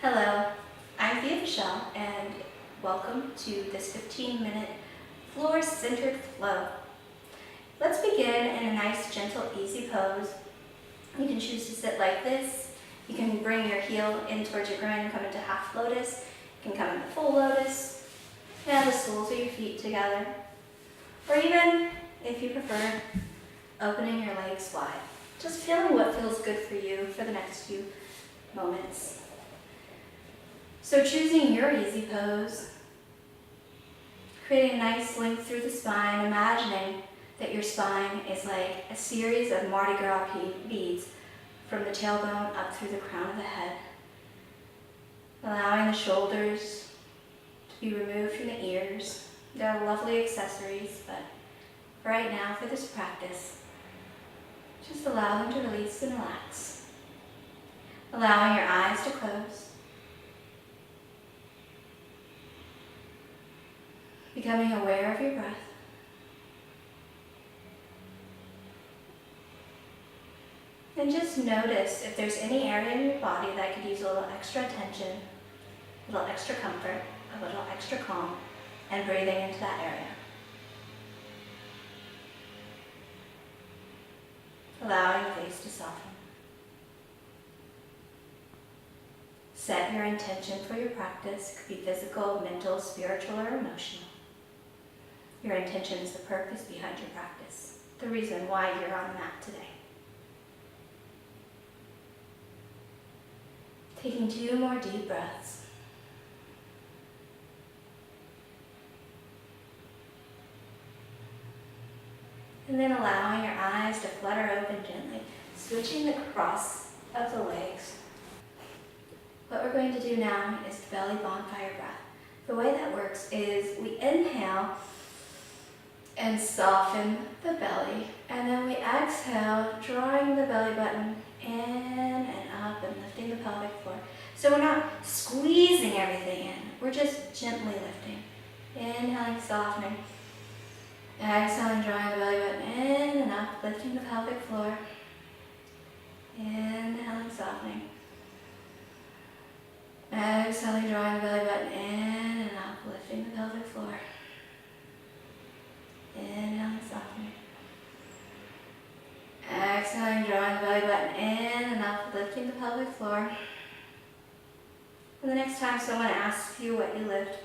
Hello, I'm Thea Michelle, and welcome to this 15-minute floor-centered flow. Let's begin in a nice, gentle, easy pose. You can choose to sit like this. You can bring your heel in towards your groin and come into half lotus. You can come into full lotus, and the soles of your feet together. Or even, if you prefer, opening your legs wide. Just feeling what feels good for you for the next few moments. So choosing your easy pose, creating a nice length through the spine, imagining that your spine is like a series of Mardi Gras beads from the tailbone up through the crown of the head. Allowing the shoulders to be removed from the ears. They're lovely accessories, but right now for this practice, just allow them to release and relax. Allowing your eyes to close. Becoming aware of your breath. And just notice if there's any area in your body that could use a little extra attention, a little extra comfort, a little extra calm, and breathing into that area. Allowing the face to soften. Set your intention for your practice. It could be physical, mental, spiritual, or emotional. Your intention is the purpose behind your practice, the reason why you're on the mat today. Taking 2 more deep breaths. And then allowing your eyes to flutter open gently, switching the cross of the legs. What we're going to do now is the belly bonfire breath. The way that works is we inhale and soften the belly, and then we exhale, drawing the belly button in and up and lifting the pelvic floor. So we're not squeezing everything in, we're just gently lifting. Inhaling, softening. Exhaling, drawing the belly button in and up, lifting the pelvic floor. Inhaling, softening. Exhaling, drawing the belly button in and up, lifting the pelvic floor. Inhaling, softening. Exhaling, drawing the belly button in and up, lifting the pelvic floor. And the next time someone asks you what you lift,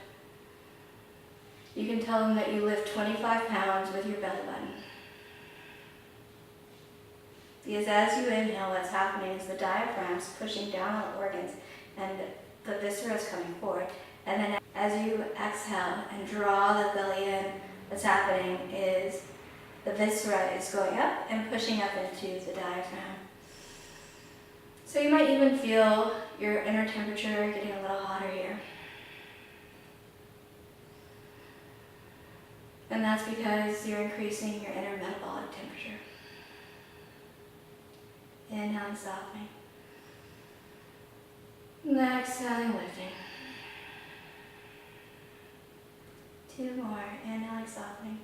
you can tell them that you lift 25 pounds with your belly button. Because as you inhale, what's happening is the diaphragm's pushing down on the organs and the viscera is coming forward. And then as you exhale and draw the belly in, what's happening is the viscera is going up and pushing up into the diaphragm. So you might even feel your inner temperature getting a little hotter here. And that's because you're increasing your inner metabolic temperature. Inhaling, softening. And exhaling, lifting. 2 more. Inhaling, softening.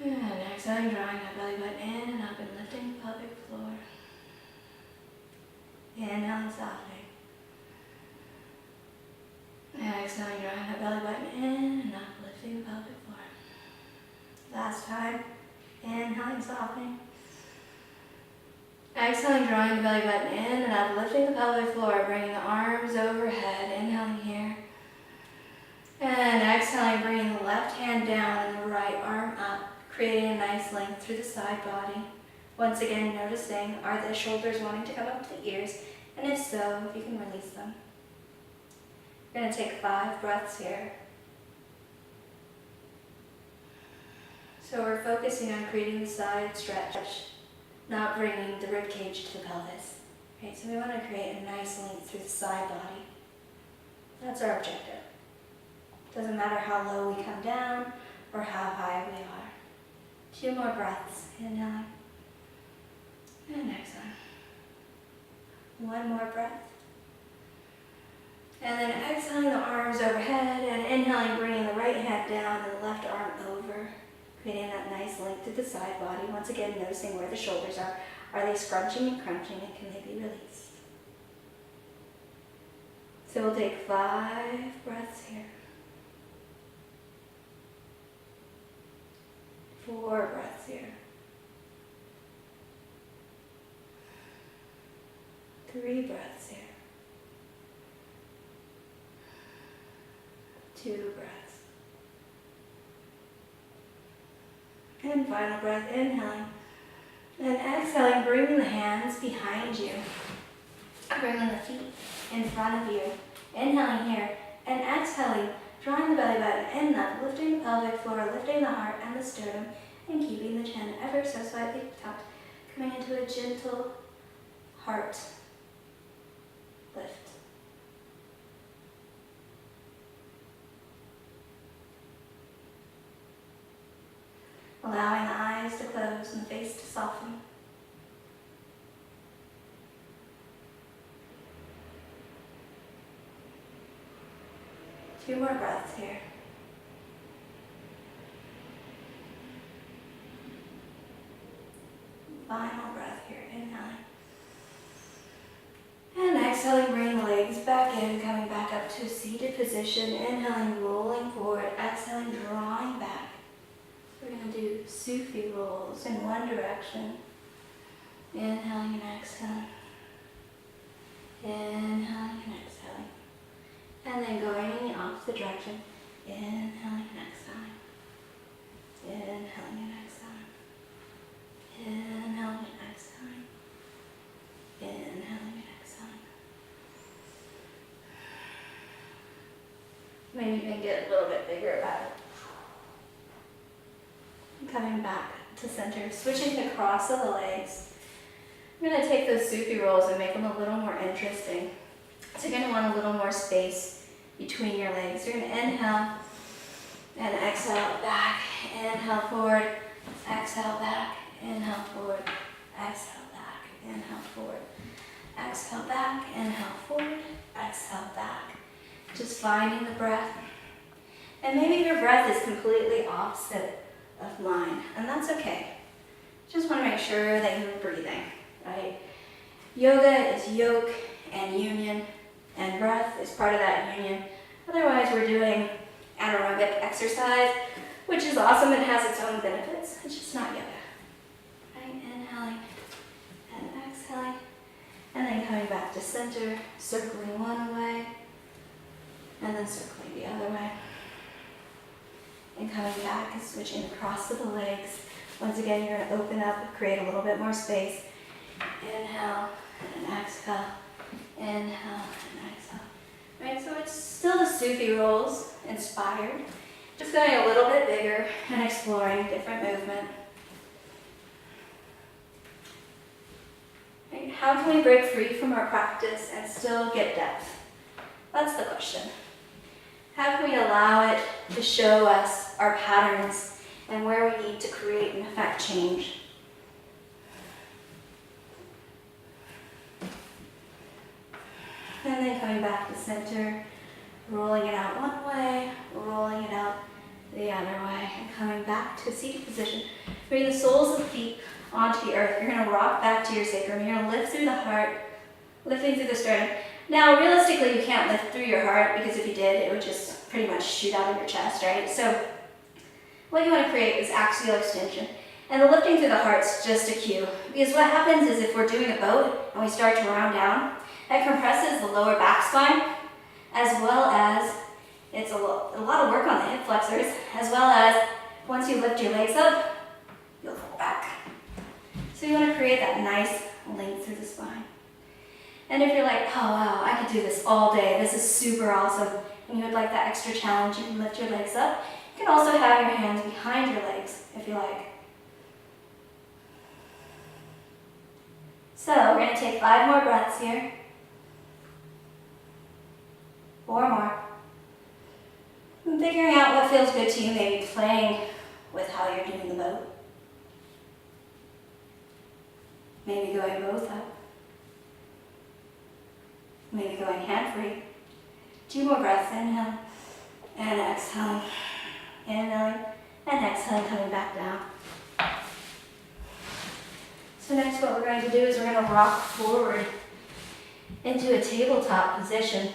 And exhaling, drawing that belly button in and up and lifting the pelvic floor. Inhaling, softening. Exhaling, drawing that belly button in and up, lifting the pelvic floor. Last time. Inhaling, softening. Exhaling, drawing the belly button in and up, lifting the pelvic floor, bringing the arms overhead. Inhaling here. And exhaling, bringing the left hand down and the right arm up, creating a nice length through the side body. Once again, noticing, are the shoulders wanting to come up to the ears? And if so, if you can release them. We're going to take 5 breaths here. So we're focusing on creating the side stretch, not bringing the rib cage to the pelvis. Okay, so we want to create a nice length through the side body. That's our objective. Doesn't matter how low we come down or how high we are. 2 more breaths. Inhaling and exhaling. 1 more breath. And then exhaling the arms overhead and inhaling, bringing the right hand down and the left arm over, creating that nice length through the side body. Once again, noticing where the shoulders are. Are they scrunching and crunching, and can they be released? So we'll take 5 breaths here. 4 breaths here. 3 breaths here. 2 breaths. And final breath, inhaling. And exhaling, bringing the hands behind you. Bringing the feet in front of you. Inhaling here. And exhaling, drawing the belly button in up, lifting the pelvic floor, lifting the heart and the sternum, and keeping the chin ever so slightly tucked. Coming into a gentle heart lift. Allowing the eyes to close and the face to soften. Two more breaths here. Final breath here, inhaling. And exhaling, bring the legs back in, coming back up to a seated position. Inhaling, rolling forward. Exhaling, drawing back. We're going to do Sufi rolls in one direction. Inhaling and exhaling. Inhaling and exhaling. And then going in the opposite direction. Inhaling and exhaling. Inhaling and exhaling. Inhaling and exhaling. Inhaling and exhaling. Maybe even get a little bit bigger about it. Coming back to center, switching the cross of the legs. We're going to take those Sufi rolls and make them a little more interesting. So you're going to want a little more space between your legs. You're going to inhale and exhale back. Inhale forward, exhale back. Inhale forward, exhale back. Inhale forward, exhale back. Inhale forward, exhale back. Just finding the breath. And maybe your breath is completely opposite of mine, and that's okay. Just want to make sure that you're breathing, right? Yoga is yoke and union, and breath is part of that union. Otherwise, we're doing anaerobic exercise, which is awesome and has its own benefits. It's just not yoga. Right? Inhaling and exhaling, and then coming back to center, circling one way, and then circling the other way. And coming back and switching across to the legs. Once again, you're going to open up, create a little bit more space. Inhale and exhale. Inhale and exhale. Right, so it's still the Sufi rolls, inspired. Just going a little bit bigger and exploring different movement. Right, how can we break free from our practice and still get depth? That's the question. How can we allow it to show us our patterns and where we need to create and affect change? And then coming back to center, rolling it out one way, rolling it out the other way, and coming back to a seated position. Bring the soles of the feet onto the earth. You're going to rock back to your sacrum. You're going to lift through the heart, lifting through the sternum. Now, realistically, you can't lift through your heart, because if you did, it would just pretty much shoot out of your chest, right? So what you want to create is axial extension. And the lifting through the heart's just a cue. Because what happens is if we're doing a boat and we start to round down, that compresses the lower back spine, as well as it's a lot of work on the hip flexors, as well as once you lift your legs up, you'll fall back. So you want to create that nice length through the spine. And if you're like, oh wow, I could do this all day, this is super awesome, and you would like that extra challenge, you can lift your legs up. You can also have your hands behind your legs, if you like. So we're going to take 5 more breaths here. 4 more. And figuring out what feels good to you, maybe playing with how you're doing the boat. Maybe going both up. Maybe going hand-free. 2 more breaths, inhale and exhale. Inhaling and exhaling, coming back down. So next what we're going to do is we're going to rock forward into a tabletop position.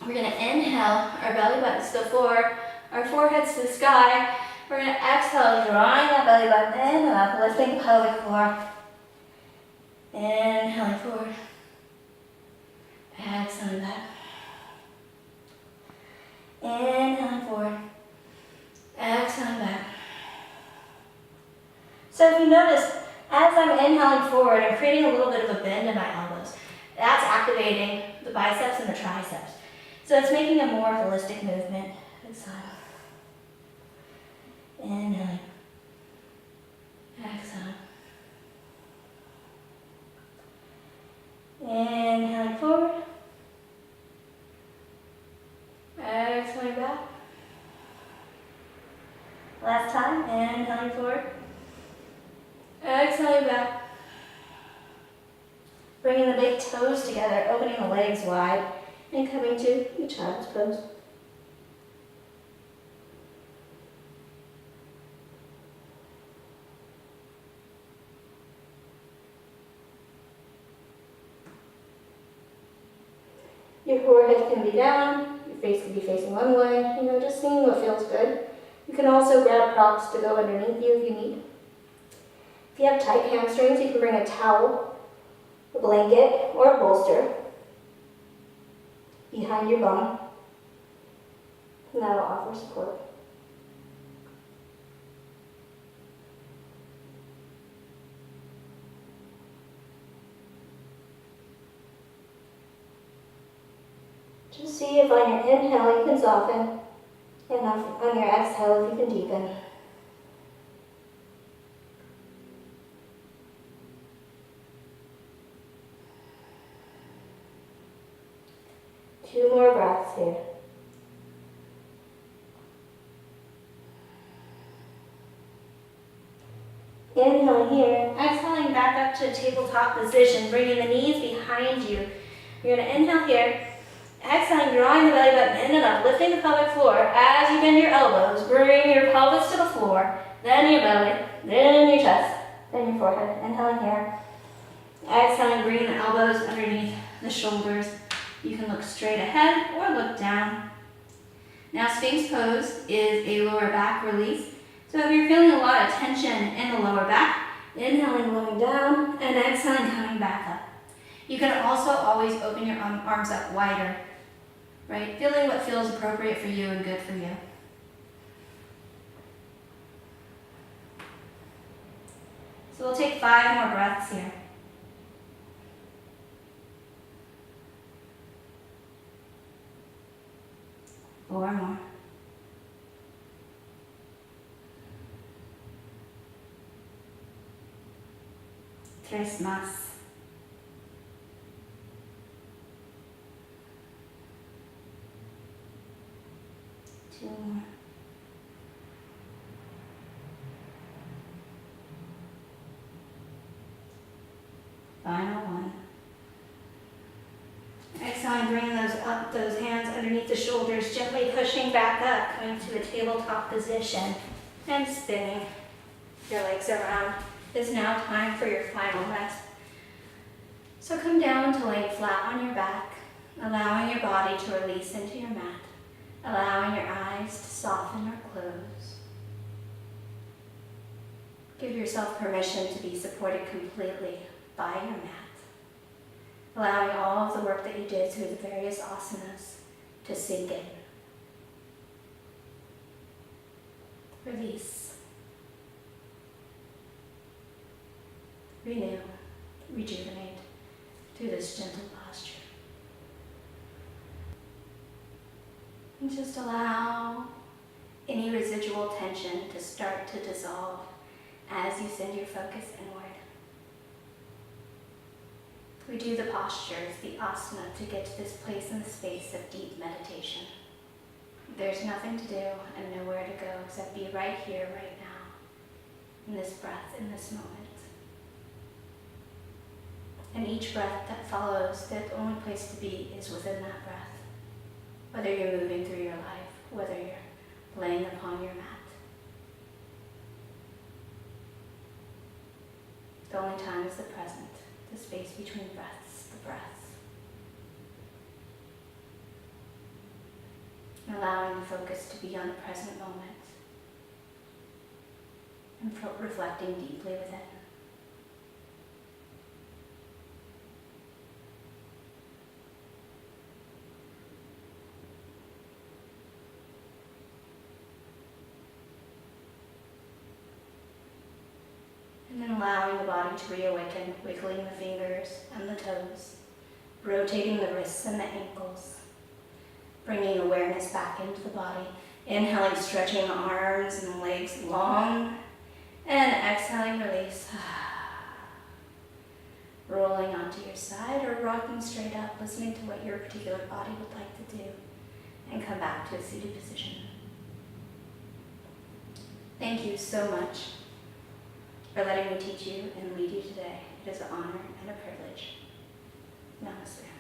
We're going to inhale, our belly button's to the floor, our forehead's to the sky. We're going to exhale, drawing that belly button in and up, lifting the pelvic floor. Inhaling forward. Exhaling back. Inhaling forward. Exhaling back. So if you notice, as I'm inhaling forward, I'm creating a little bit of a bend in my elbows. That's activating the biceps and the triceps. So it's making a more holistic movement. Exhale. Inhaling. Exhale. Inhaling forward. Exhaling back. Last time, inhaling forward. Exhaling back. Bringing the big toes together, opening the legs wide, and coming to the child's pose. Your forehead can be down, your face can be facing one way, just seeing what feels good. You can also grab props to go underneath you if you need. If you have tight hamstrings, you can bring a towel, a blanket, or a bolster behind your bum, and that'll offer support. Just see if on your inhale you can soften, and on your exhale if you can deepen. Two more breaths here. Inhaling here, exhaling back up to tabletop position, bringing the knees behind you. You're going to inhale here, exhaling, drawing the belly button in and up, lifting the pelvic floor. As you bend your elbows, bring your pelvis to the floor, then your belly, then your chest, then your forehead. Inhaling here, exhaling, bringing the elbows underneath the shoulders. You can look straight ahead or look down. Now, Sphinx pose is a lower back release. So if you're feeling a lot of tension in the lower back, inhaling, going down, and exhaling, coming back up. You can also always open your arms up wider, right? Feeling what feels appropriate for you and good for you. So we'll take 5 more breaths here. Four more. Tres más. Two more. Final one. Exhaling, bringing those hands underneath the shoulders, gently pushing back up, coming to a tabletop position, and spinning your legs around. It's now time for your final rest. So come down to lay flat on your back, allowing your body to release into your mat, allowing your eyes to soften or close. Give yourself permission to be supported completely by your mat, allowing all of the work that you did through the various asanas to sink in. Release. Renew, rejuvenate through this gentle posture. And just allow any residual tension to start to dissolve as you send your focus inward. We do the postures, the asana, to get to this place in the space of deep meditation. There's nothing to do and nowhere to go except be right here, right now, in this breath, in this moment. And each breath that follows, the only place to be is within that breath. Whether you're moving through your life, whether you're laying upon your mat. The only time is the present, the space between breaths, the breath. allowing the focus to be on the present moment and reflecting deeply within. And then allowing the body to reawaken, wiggling the fingers and the toes, rotating the wrists and the ankles, bringing awareness back into the body. Inhaling, stretching the arms and the legs long, and exhaling, release. Rolling onto your side or rocking straight up, listening to what your particular body would like to do, and come back to a seated position. Thank you so much for letting me teach you and lead you today. It is an honor and a privilege. Namaste.